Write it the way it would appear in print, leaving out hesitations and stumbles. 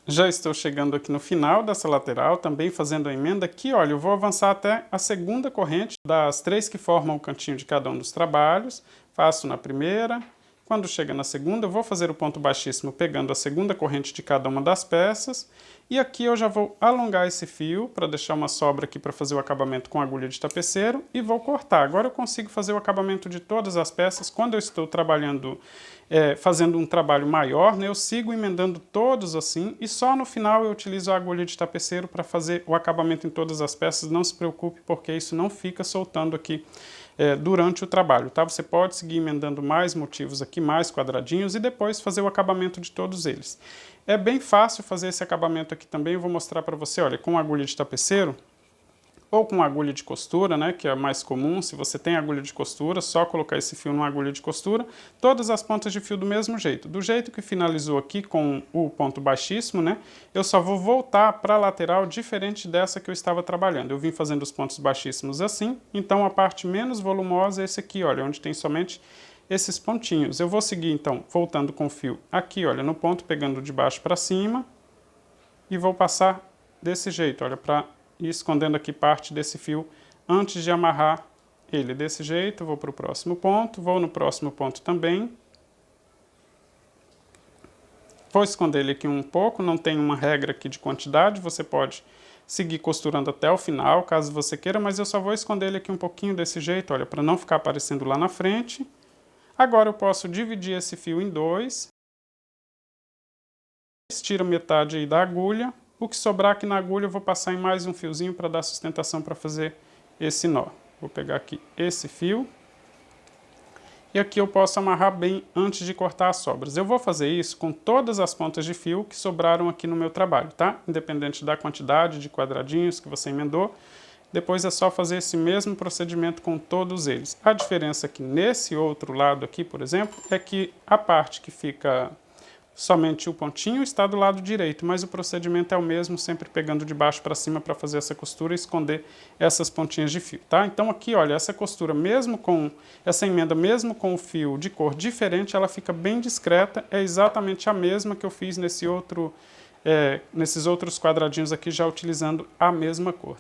Já estou chegando aqui no final dessa lateral, também fazendo a emenda aqui, olha, eu vou avançar até a segunda corrente das 3 que formam o cantinho de cada um dos trabalhos, faço na primeira, quando chega na segunda eu vou fazer o ponto baixíssimo pegando a segunda corrente de cada uma das peças, e aqui eu já vou alongar esse fio para deixar uma sobra aqui para fazer o acabamento com agulha de tapeceiro e vou cortar. Agora eu consigo fazer o acabamento de todas as peças quando eu estou trabalhando, fazendo um trabalho maior, né, eu sigo emendando todos assim e só no final eu utilizo a agulha de tapeceiro para fazer o acabamento em todas as peças. Não se preocupe porque isso não fica soltando aqui durante o trabalho, tá? Você pode seguir emendando mais motivos aqui, mais quadradinhos e depois fazer o acabamento de todos eles. É bem fácil fazer esse acabamento aqui também, eu vou mostrar para você, olha, com agulha de tapeceiro ou com agulha de costura, né, que é mais comum. Se você tem agulha de costura, só colocar esse fio numa agulha de costura, todas as pontas de fio do mesmo jeito. Do jeito que finalizou aqui com o ponto baixíssimo, né, eu só vou voltar para a lateral diferente dessa que eu estava trabalhando. Eu vim fazendo os pontos baixíssimos assim, então a parte menos volumosa é esse aqui, olha, onde tem somente esses pontinhos. Eu vou seguir então, voltando com o fio aqui, olha, no ponto, pegando de baixo para cima, e vou passar desse jeito, olha, para ir escondendo aqui parte desse fio antes de amarrar ele. Desse jeito, vou para o próximo ponto, vou no próximo ponto também. Vou esconder ele aqui um pouco, não tem uma regra aqui de quantidade, você pode seguir costurando até o final, caso você queira, mas eu só vou esconder ele aqui um pouquinho desse jeito, olha, para não ficar aparecendo lá na frente. Agora eu posso dividir esse fio em dois. Tiro metade aí da agulha. O que sobrar aqui na agulha eu vou passar em mais um fiozinho para dar sustentação para fazer esse nó. Vou pegar aqui esse fio. E aqui eu posso amarrar bem antes de cortar as sobras. Eu vou fazer isso com todas as pontas de fio que sobraram aqui no meu trabalho, tá? Independente da quantidade de quadradinhos que você emendou. Depois é só fazer esse mesmo procedimento com todos eles. A diferença aqui nesse outro lado aqui, por exemplo, é que a parte que fica somente o pontinho está do lado direito, mas o procedimento é o mesmo, sempre pegando de baixo para cima para fazer essa costura e esconder essas pontinhas de fio, tá? Então aqui, olha, essa costura, mesmo com essa emenda, mesmo com o fio de cor diferente, ela fica bem discreta, é exatamente a mesma que eu fiz nesses outros quadradinhos aqui, já utilizando a mesma cor.